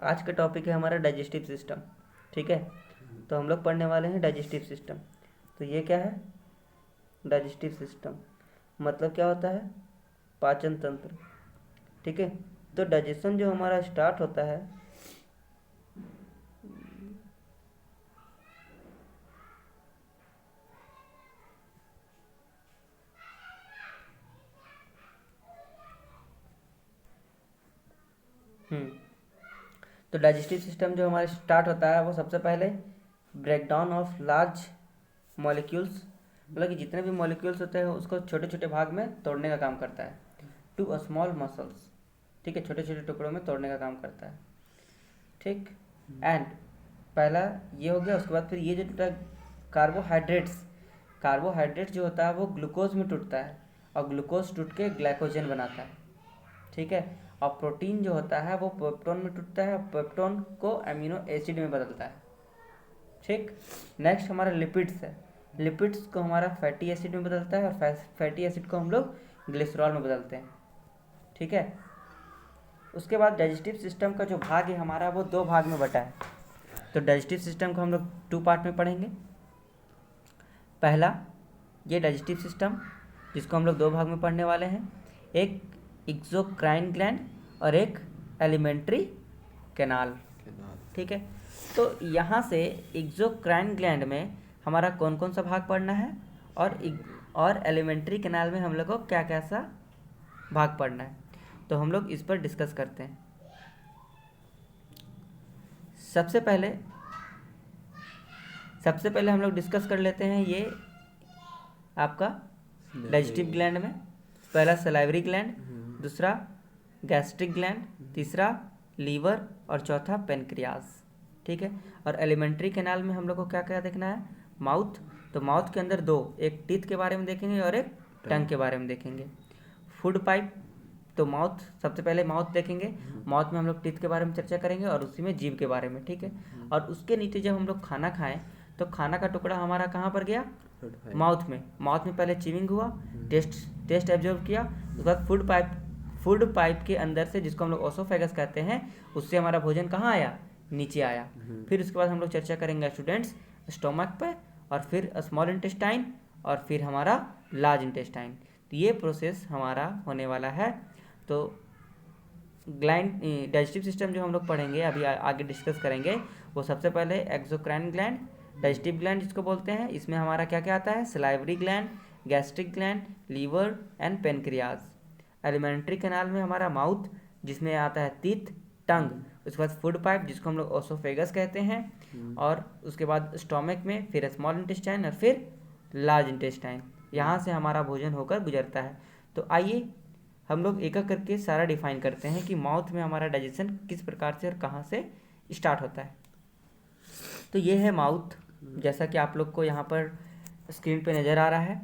आज का टॉपिक है हमारा डाइजेस्टिव सिस्टम। ठीक है, तो हम लोग पढ़ने वाले हैं डाइजेस्टिव सिस्टम। तो ये क्या है? डाइजेस्टिव सिस्टम मतलब क्या होता है? पाचन तंत्र। ठीक है, तो डाइजेशन जो हमारा स्टार्ट होता है, तो डाइजेस्टिव सिस्टम जो हमारा स्टार्ट होता है वो सबसे पहले ब्रेकडाउन ऑफ लार्ज मॉलिक्यूल्स, मतलब कि जितने भी मॉलिक्यूल्स होते हैं उसको छोटे छोटे भाग में तोड़ने का काम करता है, टू अ स्मॉल मसल्स। ठीक है, छोटे छोटे टुकड़ों में तोड़ने का काम करता है। ठीक, एंड पहला ये हो गया। उसके बाद फिर ये जो कार्बोहाइड्रेट्स, कार्बोहाइड्रेट जो होता है वो ग्लूकोज में टूटता है और ग्लूकोज टूट के ग्लाइकोजन बनाता है। ठीक है, और प्रोटीन जो होता है वो पेप्टोन में टूटता है और पेप्टोन को अमीनो एसिड में बदलता है। ठीक, नेक्स्ट हमारा लिपिड्स है। लिपिड्स को हमारा फैटी एसिड में बदलता है और फैटी एसिड को हम लोग ग्लिसरॉल में बदलते हैं। ठीक है, उसके बाद डाइजेस्टिव सिस्टम का जो भाग है हमारा वो दो भाग में बटा है। तो डाइजेस्टिव सिस्टम को हम लोग 2 पार्ट में पढ़ेंगे। पहला ये डाइजेस्टिव सिस्टम जिसको हम लोग 2 भाग में पढ़ने वाले हैं, एक एक्सोक्राइन ग्लैंड और एक एलिमेंट्री कैनाल। ठीक है, तो यहाँ से एक्सोक्राइन ग्लैंड में हमारा कौन कौन सा भाग पढ़ना है और एलिमेंट्री कैनाल में हम लोग को क्या कैसा भाग पढ़ना है, तो हम लोग इस पर डिस्कस करते हैं। सबसे पहले हम लोग डिस्कस कर लेते हैं ये आपका डाइजेस्टिव ग्लैंड में। पहला सलाइवरी ग्लैंड, दूसरा गैस्ट्रिक ग्लैंड, तीसरा लीवर और चौथा पेनक्रियाज। ठीक है, और एलिमेंट्री कैनाल में हम लोग को क्या क्या देखना है? माउथ। तो माउथ के अंदर दो, एक टीथ के बारे में देखेंगे और एक टंग के बारे में देखेंगे। फूड पाइप, तो माउथ सबसे पहले माउथ देखेंगे। माउथ में हम लोग टीथ के बारे में चर्चा करेंगे और उसी में जीभ के बारे में। ठीक है, और उसके नीचे जब हम लोग खाना खाएं तो खाना का टुकड़ा हमारा कहाँ पर गया? माउथ में। माउथ में पहले च्यूइंग हुआ, टेस्ट एब्जॉर्ब किया, उसके बाद फूड पाइप के अंदर से, जिसको हम लोग ओसोफेगस कहते हैं, उससे हमारा भोजन कहाँ आया? नीचे आया। फिर उसके बाद हम लोग चर्चा करेंगे स्टूडेंट्स स्टोमक पे, और फिर स्मॉल इंटेस्टाइन, और फिर हमारा लार्ज इंटेस्टाइन। तो ये प्रोसेस हमारा होने वाला है। तो ग्लैंड डाइजेस्टिव सिस्टम जो हम लोग पढ़ेंगे अभी आगे डिस्कस करेंगे, वो सबसे पहले एक्सोक्राइन ग्लैंड, डाइजेस्टिव ग्लैंड जिसको बोलते हैं, इसमें हमारा क्या क्या आता है? Salivary gland, gastric gland, liver and pancreas. Alimentary canal में हमारा माउथ जिसमें आता है टीथ, टंग, उसके बाद फूड पाइप जिसको हम लोग ओसोफेगस कहते हैं, और उसके बाद स्टोमक में, फिर स्मॉल इंटेस्टाइन और फिर लार्ज इंटेस्टाइन। यहाँ से हमारा भोजन होकर गुजरता है। तो आइए हम लोग एक एक करके सारा डिफाइन करते हैं कि माउथ में हमारा डाइजेशन किस प्रकार से और कहाँ से स्टार्ट होता है। तो ये है माउथ, जैसा कि आप लोग को यहाँ पर स्क्रीन पे नज़र आ रहा है।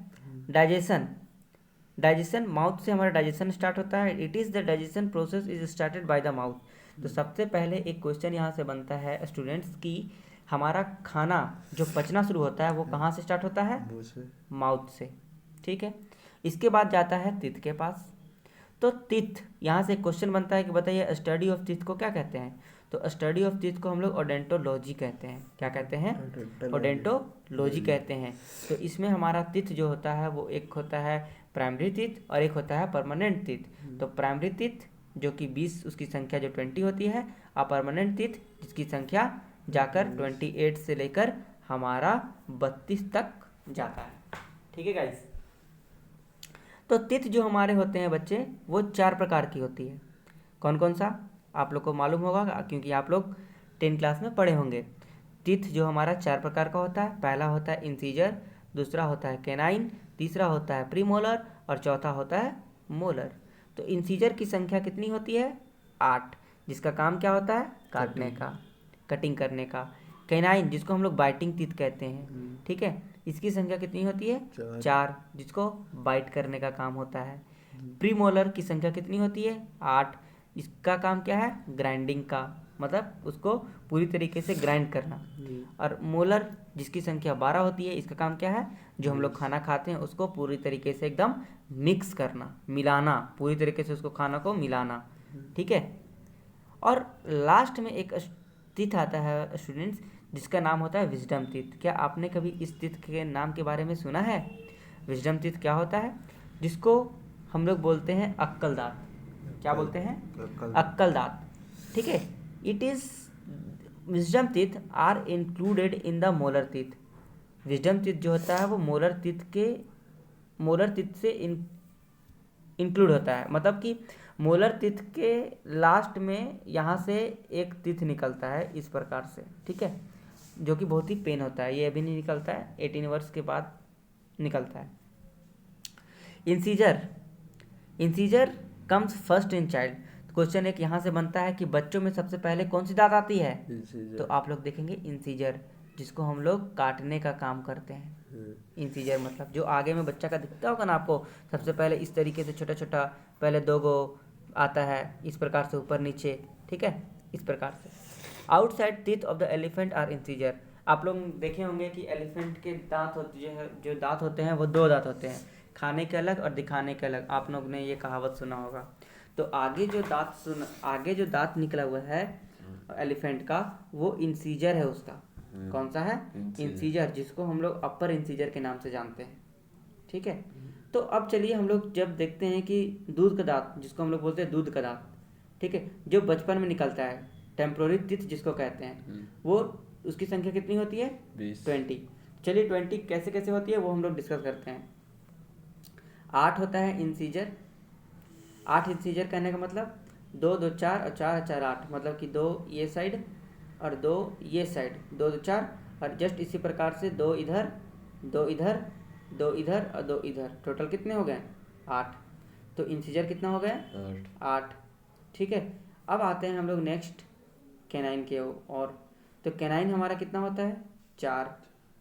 डाइजेशन माउथ से हमारा डाइजेशन स्टार्ट होता है। It is the digestion process is started by the mouth. तो सबसे पहले एक क्वेश्चन यहाँ से बनता है स्टूडेंट्स कि हमारा खाना जो पचना शुरू होता है वो कहाँ से स्टार्ट होता है? माउथ से। ठीक है, इसके बाद जाता है टीथ के पास। तो टीथ, यहाँ से क्वेश्चन बनता है कि बताइए स्टडी ऑफ टीथ को क्या कहते हैं? तो स्टडी ऑफ टीथ को हम लोग ओडेंटोलॉजी कहते हैं। क्या कहते हैं? ओडेंटोलॉजी कहते हैं। तो इसमें हमारा टीथ जो होता है वो एक होता है प्राइमरी टीथ और एक होता है परमानेंट टीथ। तो प्राइमरी टीथ जो कि 20, उसकी संख्या जो 20 होती है, और परमानेंट टीथ जिसकी संख्या जाकर 28 से लेकर हमारा 32 तक जाता है। ठीक है गाइस, तो टीथ जो हमारे होते हैं बच्चे वो 4 प्रकार की होती है। कौन कौन सा? आप लोग को मालूम होगा क्योंकि आप लोग 10 क्लास में पढ़े होंगे। टीथ जो हमारा 4 प्रकार का होता है। पहला होता है इंसीजर, दूसरा होता है कैनाइन, तीसरा होता है प्रीमोलर और चौथा होता है मोलर। तो इंसीजर की संख्या कितनी होती है? 8, जिसका काम क्या होता है? काटने का, कटिंग करने का। कैनाइन जिसको हम लोग बाइटिंग टीथ कहते हैं। ठीक है, इसकी संख्या कितनी होती है? 4, जिसको बाइट करने का काम होता है। प्रीमोलर की संख्या कितनी होती है? 8, इसका काम क्या है? ग्राइंडिंग का, मतलब उसको पूरी तरीके से ग्राइंड करना। और मोलर जिसकी संख्या 12 होती है, इसका काम क्या है? जो हम लोग खाना खाते हैं उसको पूरी तरीके से एकदम मिक्स करना, मिलाना, पूरी तरीके से उसको खाना को मिलाना। ठीक है, और लास्ट में एक टीथ आता है स्टूडेंट्स जिसका नाम होता है विजडम टीथ। क्या आपने कभी इस टीथ के नाम के बारे में सुना है? विजडम टीथ क्या होता है? जिसको हम लोग बोलते हैं अक्कल दांत। क्या बोलते हैं? अक्कल दांत। ठीक है, it is wisdom teeth are included in the molar teeth. Wisdom teeth जो होता है वो मोलर टीथ से इंक्लूड होता है, मतलब कि मोलर टीथ के लास्ट में यहाँ से एक टीथ निकलता है इस प्रकार से, ठीक है, जो कि बहुत ही पेन होता है। ये अभी नहीं निकलता है, 18 वर्ष के बाद निकलता है। Incisor comes first in child. Question एक यहाँ से बनता है कि बच्चों में सबसे पहले कौन सी दांत आती है? तो आप लोग देखेंगे इंसीजर, जिसको हम लोग काटने का काम करते हैं। इंसीजर मतलब जो आगे में बच्चा का दिखता होगा ना आपको, सबसे पहले इस तरीके से छोटा छोटा पहले 2 गो आता है, इस प्रकार से ऊपर नीचे, ठीक है, इस प्रकार से। Outside teeth of the elephant are incisor. आप लोग देखे होंगे कि एलिफेंट के दांत होते हैं, जो दांत होते हैं वो 2 दांत होते हैं, खाने के अलग और दिखाने के अलग। आप लोग ने ये कहावत सुना होगा। तो आगे जो दांत निकला हुआ है एलिफेंट का, वो इंसीजर है उसका। कौन सा है? इंसीजर, जिसको हम लोग अपर इंसीजर के नाम से जानते हैं, ठीक है। तो अब चलिए हम लोग जब देखते हैं कि दूध का दांत, जिसको हम लोग बोलते हैं दूध का दांत, ठीक है, जो बचपन में निकलता है, टेम्पोररी टीथ जिसको कहते हैं, वो उसकी संख्या कितनी होती है? 20। चलिए 20 कैसे कैसे होती है वो हम लोग डिस्कस करते हैं। 8 होता है इंसीजर। 8 इंसीजर कहने का मतलब 2 2 4 और 4 4 8, मतलब कि 2 ये साइड और 2 ये साइड, 2 2 4, और जस्ट इसी प्रकार से 2 इधर 2 इधर 2 इधर और 2 इधर, टोटल कितने हो गए? 8। तो इंसीजर कितना हो गया? 8। ठीक है, अब आते हैं हम लोग नेक्स्ट कैनाइन के और। तो कैनाइन हमारा कितना होता है? 4।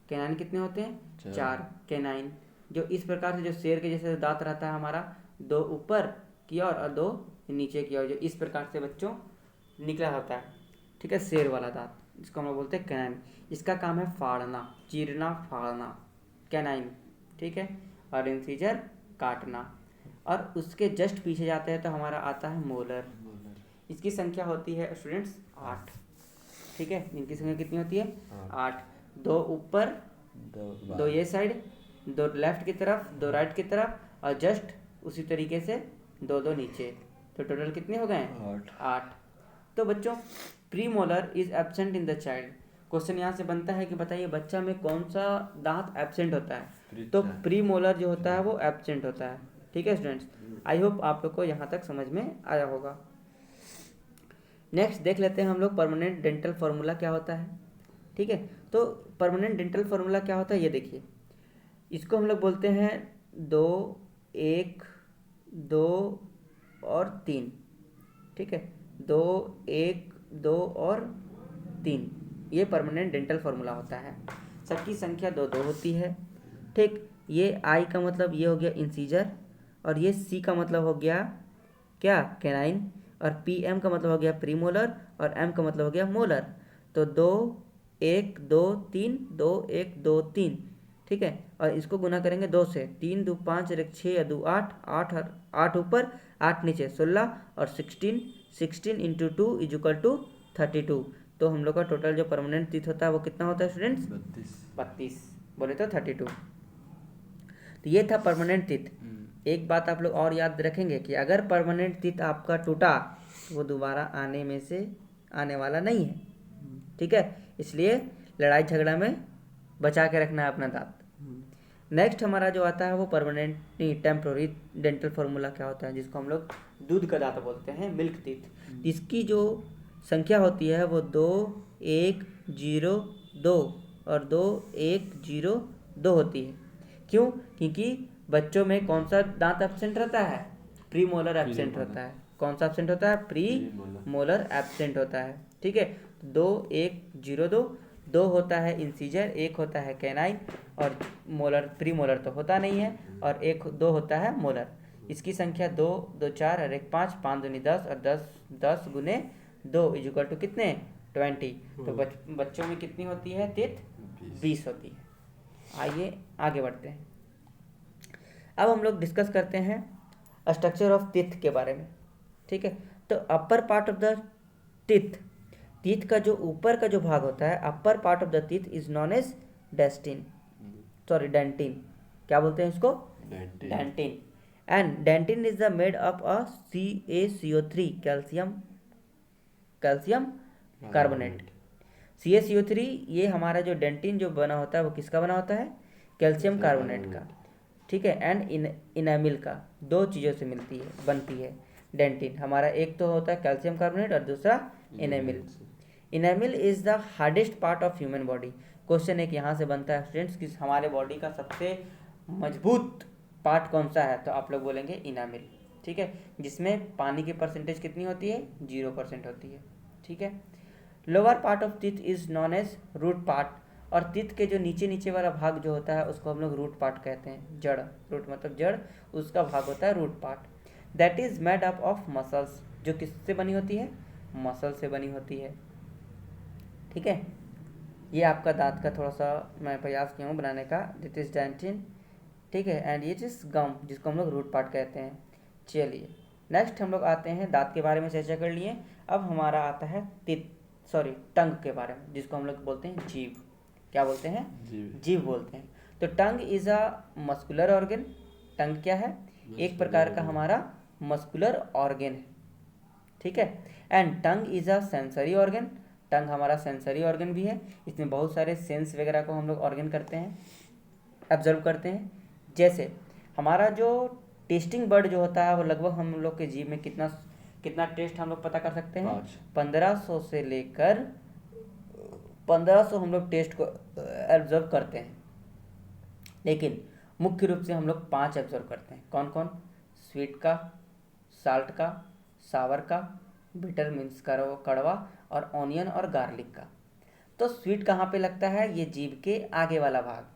कैनाइन कितने होते हैं? 4 कैनाइन, जो इस प्रकार से, जो शेर के जैसे दांत रहता है हमारा, 2 ऊपर की ओर और 2 नीचे की ओर, जो इस प्रकार से बच्चों निकला होता है, ठीक है, शेर वाला दांत, जिसको हम लोग बोलते हैं कैनाइन। इसका काम है फाड़ना, चीरना, फाड़ना, कैनाइन, ठीक है, और इंसीजर काटना। और उसके जस्ट पीछे जाते हैं तो हमारा आता है मोलर। इसकी संख्या होती है स्टूडेंट्स 8, ठीक है, इनकी संख्या कितनी होती है? 8। 2 ऊपर, 2 ये साइड, 2 लेफ्ट की तरफ, 2 राइट की तरफ, और जस्ट उसी तरीके से 2 2 नीचे, तो टोटल कितने हो गए? 8। तो बच्चों pre molar is absent in the child. Question यहाँ से बनता है कि बताइए बच्चा में कौन सा दांत एब्सेंट होता है? तो प्री मोलर जो होता है वो एब्सेंट होता है, ठीक है स्टूडेंट्स। आई होप आप लोग को यहाँ तक समझ में आया होगा। नेक्स्ट देख लेते हैं हम लोग परमानेंट डेंटल फार्मूला क्या होता है, ठीक है। तो परमानेंट डेंटल फार्मूला क्या होता है ये देखिए, इसको हम लोग बोलते हैं 2 1 2 और 3, ठीक है, 2 1 2 और 3, ये परमानेंट डेंटल फार्मूला होता है। सबकी संख्या 2 2 होती है, ठीक। ये आई का मतलब ये हो गया इंसीजर, और ये सी का मतलब हो गया क्या? कैनाइन, और पी एम का मतलब हो गया प्रीमोलर, और एम का मतलब हो गया मोलर। तो 2 1 2 3, 2 1 2 3, ठीक है, और इसको गुना करेंगे 2 से, 3 2 5 और 1 6 या 2 8, 8 ऊपर 8 नीचे 16, और 16 इंटू 2 इज इक्वल टू 32। तो हम लोग का टोटल जो परमानेंट टीथ होता है वो कितना होता है स्टूडेंट्स? 32, बोले तो 32। तो ये था परमानेंट टीथ। एक बात आप लोग और याद रखेंगे कि अगर परमानेंट टीथ आपका टूटा तो वो दोबारा आने वाला नहीं है, ठीक है, इसलिए लड़ाई झगड़ा में बचा के रखना है अपना दांत। नेक्स्ट हमारा जो आता है वो परमानेंट टेम्पोररी डेंटल फार्मूला क्या होता है, जिसको हम लोग दूध का दांत बोलते हैं, मिल्क टीथ। इसकी जो संख्या होती है वो 2 1 0 2 और 2 1 0 2 होती है। क्यों? क्योंकि बच्चों में कौन सा दांत एब्सेंट रहता है? प्री मोलर एब्सेंट होता है। कौन सा एब्सेंट होता है? प्री मोलर एब्सेंट होता है, ठीक है। 2 1 0 2, 2 होता है इंसीजर, 1 होता है कैनाइन, और मोलर प्री मोलर तो होता नहीं है, और 2 होता है मोलर। इसकी संख्या 2 2 4 और 1 5, 5 दूनी 10, और 10 गुने 2 इज इक्वल टू कितने? 20। तो बच्चों में कितनी होती है टीथ? 20 होती है। आइए आगे बढ़ते हैं। अब हम लोग डिस्कस करते हैं स्ट्रक्चर ऑफ टीथ के बारे में, ठीक है। तो upper part of the teeth. Teeth का जो ऊपर का जो भाग होता है, upper part of the teeth is known as dentin. क्या बोलते हैं इसको? Dentin. And dentin is the made up a CaCO3 calcium carbonate. CaCO3 ये हमारा जो डेंटिन जो बना होता है वो किसका बना होता है? कैल्शियम कार्बोनेट का। ठीक है। एंड इनामिल का, दो चीज़ों से बनती है डेंटिन हमारा। एक तो होता है कैल्शियम कार्बोनेट और दूसरा enamel. Enamel is the hardest part of human body. Question एक यहाँ से बनता है स्टूडेंट्स कि हमारे बॉडी का सबसे मजबूत पार्ट कौन सा है, तो आप लोग बोलेंगे इनामिल। ठीक है, जिसमें पानी की परसेंटेज कितनी होती है? 0% होती है। ठीक है। Lower part of teeth is known as root part. और टीथ के जो नीचे वाला भाग जो होता है उसको हम लोग रूट पार्ट कहते हैं। जड़, रूट मतलब जड़, उसका भाग होता है root part. That is made up of muscles, जो किससे बनी होती है? मसल से बनी होती है। ठीक है। ये आपका दांत का थोड़ा सा मैं प्रयास किया हूँ बनाने का। That is dentin. ठीक है। एंड ये इज गम, जिसको हम लोग रूट पार्ट कहते हैं। चलिए नेक्स्ट हम लोग आते हैं, दांत के बारे में चर्चा कर लिए। अब हमारा आता है टंग के बारे में, जिसको हम लोग बोलते हैं जीभ। क्या बोलते हैं? जीभ बोलते हैं। तो tongue is a muscular organ. Tongue क्या है? एक प्रकार का हमारा मस्कुलर ऑर्गन है। ठीक है। And tongue is a sensory organ. Tongue हमारा सेंसरी ऑर्गन भी है। इसमें बहुत सारे सेंस वगैरह को हम लोग ऑर्गन करते हैं, ऑब्जर्व करते हैं। जैसे हमारा जो टेस्टिंग बर्ड जो होता है वो लगभग हम लोग के जीभ में कितना टेस्ट हम लोग पता कर सकते हैं? 1500 से लेकर 1500 हम लोग टेस्ट को ऑब्जर्व करते हैं। लेकिन मुख्य रूप से हम लोग 5 ऑब्जर्व करते हैं। कौन कौन? स्वीट का, साल्ट का, सावर का, बिटर मीन्स कड़वा, और ऑनियन और गार्लिक का। तो स्वीट कहाँ पे लगता है? ये जीभ के आगे वाला भाग,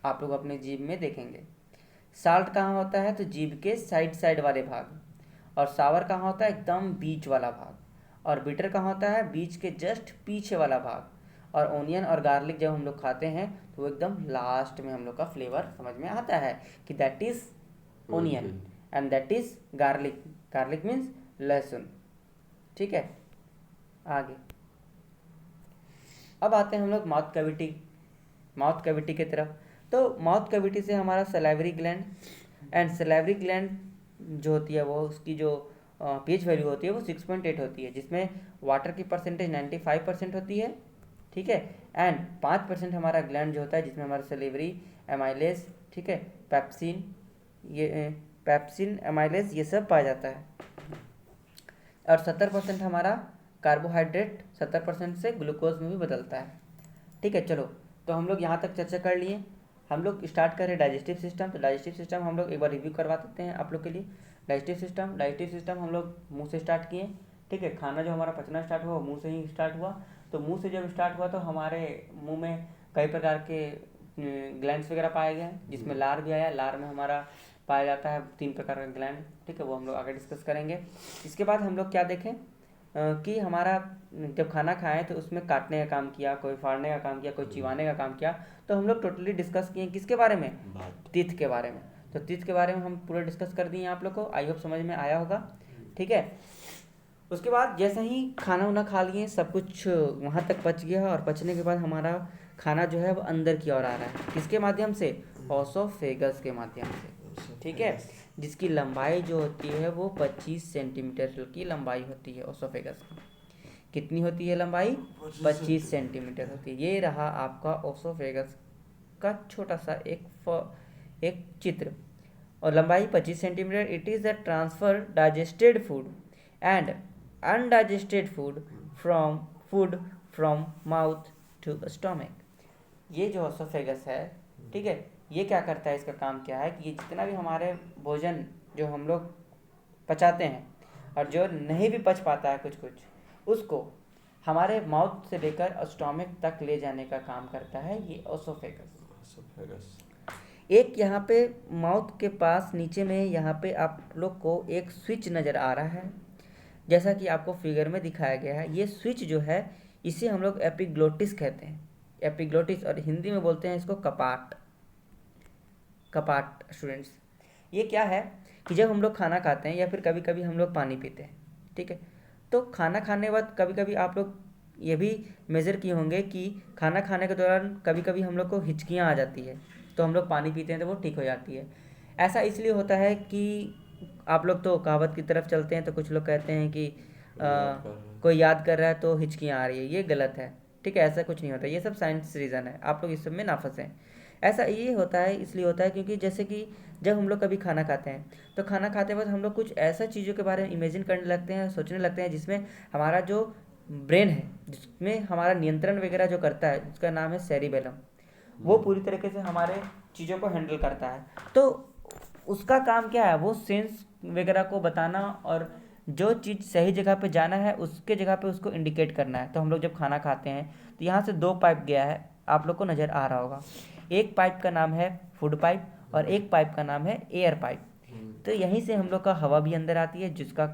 आप लोग अपने जीभ में देखेंगे। साल्ट कहाँ होता है? तो जीभ के साइड वाले भाग। और सावर कहाँ होता है? एकदम बीच वाला भाग। और बिटर कहाँ होता है? बीच के जस्ट पीछे वाला भाग। और ऑनियन और गार्लिक जब हम लोग खाते हैं तो वो एकदम लास्ट में हम लोग का फ्लेवर समझ में आता है कि that is onion and that is garlic. Garlic means लहसुन। ठीक है। आगे अब आते हैं हम लोग माउथ कैविटी की तरफ। तो माउथ कैविटी से हमारा salivary gland, and salivary gland जो होती है वो उसकी जो पीएच वैल्यू होती है वो 6.8 होती है, जिसमें वाटर की परसेंटेज 95% होती है। ठीक है। एंड 5% हमारा ग्लैंड जो होता है जिसमें हमारा सलेवरी, एमाइलेज, ठीक है, पैप्सिन, एमाइलेज ये सब पाया जाता है। और 70% हमारा कार्बोहाइड्रेट 70% से ग्लूकोज में भी बदलता है। ठीक है। चलो तो हम लोग यहाँ तक चर्चा कर लिए। हम लोग स्टार्ट करें डाइजेस्टिव सिस्टम। तो डाइजेस्टिव सिस्टम हम लोग एक बार रिव्यू करवा देते हैं आप लोग के लिए। डाइजेस्टिव सिस्टम हम लोग मुंह से स्टार्ट किए। ठीक है। खाना जो हमारा पचना स्टार्ट हुआ मुंह से ही स्टार्ट हुआ। तो मुंह से जब स्टार्ट हुआ तो हमारे मुंह में कई प्रकार के ग्लैंड्स वगैरह पाए गए, जिसमें लार भी आया। लार में हमारा पाया जाता है 3 प्रकार का ग्लैंड। ठीक है, वो हम लोग आगे डिस्कस करेंगे। इसके बाद हम लोग क्या देखें कि हमारा जब खाना खाएं तो उसमें काटने का काम किया, कोई फाड़ने का काम किया, कोई चिबाने का काम किया। तो हम लोग टोटली डिस्कस किए किसके बारे में? टीथ के बारे में। तो टीथ के बारे में हम पूरा डिस्कस कर दिए आप लोग को। आई होप समझ में आया होगा। ठीक है। उसके बाद जैसे ही खाना वाना खा लिए, सब कुछ वहाँ तक पच गया, और पचने के बाद हमारा खाना जो है वो अंदर की ओर आ रहा है। किसके माध्यम से? ओसोफेगस के माध्यम से। ठीक है। जिसकी लंबाई जो होती है वो 25 सेंटीमीटर की लंबाई होती है ओसोफेगस की। कितनी होती है लंबाई? 25 सेंटीमीटर होती है। ये रहा आपका ओसोफेगस का छोटा सा एक चित्र। और लंबाई 25 centimetre. It is the transfer digested food and undigested food from mouth to stomach. ये जो ओसोफेगस है, ठीक है, ये क्या करता है? इसका काम क्या है कि ये जितना भी हमारे भोजन जो हम लोग पचाते हैं और जो नहीं भी पच पाता है कुछ उसको हमारे माउथ से लेकर स्टोमक तक ले जाने का काम करता है ये ओसोफेगस। एक यहाँ पे माउथ के पास नीचे में यहाँ पे आप लोग को एक स्विच नज़र आ रहा है, जैसा कि आपको फिगर में दिखाया गया है। ये स्विच जो है इसे हम लोग एपिग्लोटिस कहते हैं। एपिग्लोटिस, और हिंदी में बोलते हैं इसको कपाट। स्टूडेंट्स, ये क्या है कि जब हम लोग खाना खाते हैं या फिर कभी कभी हम लोग पानी पीते हैं, ठीक है, तो खाना खाने के बाद कभी कभी आप लोग ये भी मेज़र किए होंगे कि खाना खाने के दौरान कभी कभी हम लोग को हिचकियाँ आ जाती है, तो हम लोग पानी पीते हैं तो वो ठीक हो जाती है। ऐसा इसलिए होता है कि आप लोग तो कहावत की तरफ चलते हैं, तो कुछ लोग कहते हैं कि कोई याद कर रहा है तो हिचकियाँ आ रही है, ये गलत है। ठीक है, ऐसा कुछ नहीं होता, ये सब साइंस रीज़न है, आप लोग इस सब में ना फंसें। ऐसा ये होता है, इसलिए होता है क्योंकि जैसे कि जब हम लोग कभी खाना खाते हैं, तो खाना खाते वक्त हम लोग कुछ ऐसा चीज़ों के बारे में इमेजिन करने लगते हैं, सोचने लगते हैं, जिसमें हमारा जो ब्रेन है, जिसमें हमारा नियंत्रण वगैरह जो करता है, जिसका नाम है सेरिबेलम, वो पूरी तरीके से हमारे चीज़ों को हैंडल करता है। तो उसका काम क्या है, वो सेंस वगैरह को बताना और जो चीज़ सही जगह पे जाना है उसके जगह पे उसको इंडिकेट करना है। तो हम लोग जब खाना खाते हैं तो यहाँ से 2 पाइप गया है, आप लोग को नज़र आ रहा होगा। एक पाइप का नाम है फूड पाइप और एक पाइप का नाम है एयर पाइप। तो यहीं से हम लोग का हवा भी अंदर आती है, जिसका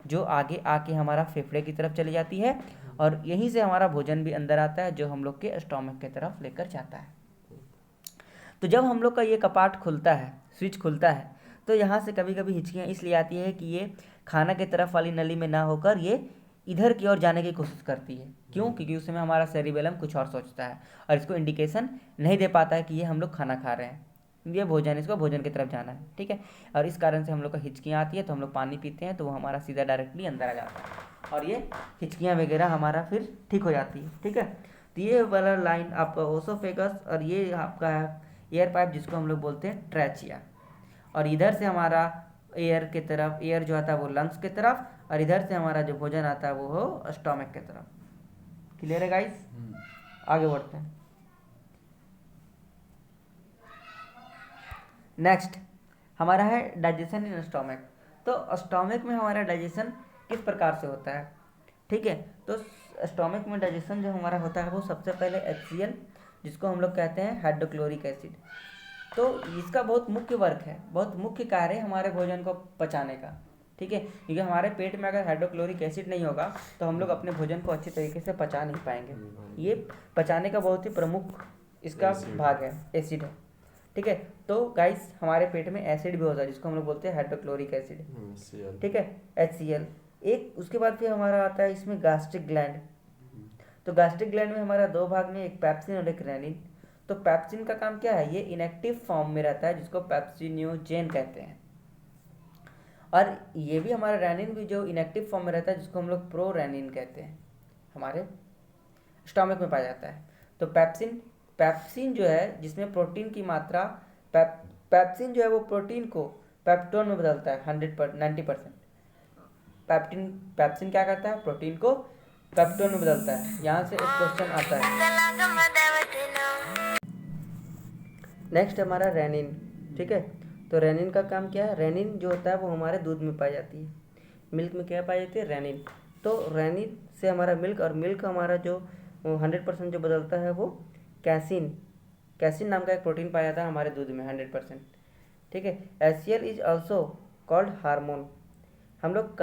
जो आगे आके हमारा फेफड़े की तरफ चली जाती है, और यहीं से हमारा भोजन भी अंदर आता है, जो हम लोग के स्टोमक की तरफ लेकर जाता है। तो जब हम लोग का ये कपाट खुलता है, स्विच खुलता है, तो यहाँ से कभी कभी हिचकियाँ इसलिए आती है कि ये खाना की तरफ वाली नली में ना होकर ये इधर की ओर जाने की कोशिश करती है। क्यों? क्योंकि उस समय हमारा सेरिबेलम कुछ और सोचता है और इसको इंडिकेशन नहीं दे पाता है कि ये हम लोग खाना खा रहे हैं, ये भोजन, इसको भोजन की तरफ जाना है। ठीक है, और इस कारण से हम लोग को हिचकियाँ आती है, तो हम लोग पानी पीते हैं तो वो हमारा सीधा डायरेक्टली अंदर आ जाता है और ये हिचकियाँ वगैरह हमारा फिर ठीक हो जाती है। ठीक है, तो ये वाला लाइन आपका ओसोफेगस, और ये आपका एयर पाइप जिसको हम लोग बोलते हैं ट्रैचिया, और इधर से हमारा एयर की तरफ, एयर जो आता है वो लंग्स की तरफ, और इधर से हमारा जो भोजन आता है वो हो स्टोमक की तरफ। क्लियर है गाइस? आगे बढ़ते हैं। नेक्स्ट हमारा है डाइजेशन इन स्टोमक। तो स्टोमक में हमारा डाइजेशन किस प्रकार से होता है? ठीक है, तो स्टोमक में डाइजेशन जो हमारा होता है वो सबसे पहले HCl, जिसको हम लोग कहते हैं हाइड्रोक्लोरिक एसिड। तो इसका बहुत मुख्य वर्क है, बहुत मुख्य कार्य है हमारे भोजन को पचाने का। ठीक है, क्योंकि हमारे पेट में अगर हाइड्रोक्लोरिक एसिड नहीं होगा तो हम लोग अपने भोजन को अच्छी तरीके से पचा नहीं पाएंगे। ये पचाने का बहुत ही प्रमुख इसका भाग है, एसिड है। ठीक है, तो गाइस हमारे पेट में एसिड भी होता है, जिसको हम लोग बोलते हैं हाइड्रोक्लोरिक एसिड। ठीक है, HCl। एक उसके बाद फिर हमारा आता है इसमें गैस्ट्रिक ग्लैंड। तो गैस्ट्रिक ग्लैंड में हमारा 2 भाग में, एक पैप्सिन और एक रेनिन। तो पैप्सिन का काम क्या है, ये इनएक्टिव फॉर्म में रहता है, जिसको पैप्सिन्योजेन कहते हैं, और ये भी हमारा रेनिन भी जो इनएक्टिव फॉर्म में रहता है, जिसको हम लोग प्रो रेनिन कहते हैं, हमारे स्टोमक में पाया जाता है। तो पैप्सिन जो है, जिसमें प्रोटीन की मात्रा, पैप्सिन जो है वो प्रोटीन को पेप्टोन में बदलता है 90%। पैप्सिन क्या करता है, प्रोटीन को पेप्टोन में बदलता है। यहाँ से एक क्वेश्चन आता है। नेक्स्ट हमारा रेनिन। ठीक है, तो रेनिन का काम क्या है? रेनिन जो होता है वो हमारे दूध में पाई जाती है। मिल्क में क्या पाई जाती है? रेनिन। तो रेनिन से हमारा मिल्क, और मिल्क हमारा जो 100% जो बदलता है वो कैसिन नाम का एक प्रोटीन पाया जाता है हमारे दूध में 100%। ठीक है, HCl is also called hormone. हम लोग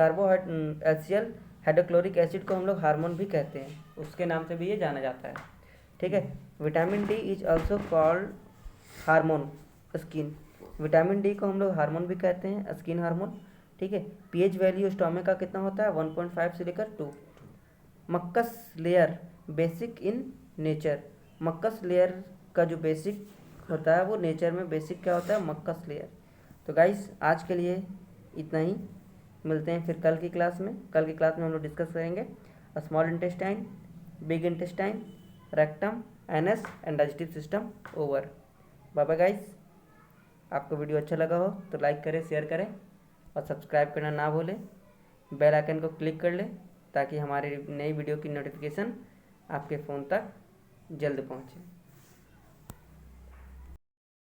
HCl हाइड्रोक्लोरिक एसिड को हम लोग हार्मोन भी कहते हैं, उसके नाम से भी ये जाना जाता है। ठीक है, vitamin D is also called hormone skin. Vitamin D को हम लोग हार्मोन भी कहते हैं, स्किन हार्मोन। ठीक है, pH वैल्यू स्टोमक का कितना होता है? 1.5 से लेकर 2। Mucus layer basic in nature. Mucus layer का जो बेसिक होता है वो नेचर में बेसिक क्या होता है? मक्कस लेयर। तो गाइस आज के लिए इतना ही, मिलते हैं फिर कल की क्लास में। कल की क्लास में हम लोग डिस्कस करेंगे small intestine, big intestine, rectum, anus and digestive system. Over. Bye bye guys. आपको वीडियो अच्छा लगा हो तो लाइक करें, शेयर करें और सब्सक्राइब करना ना भूलें। बेल आइकन को क्लिक कर लें ताकि हमारी नई वीडियो की नोटिफिकेशन आपके फ़ोन तक जल्द पहुँचे।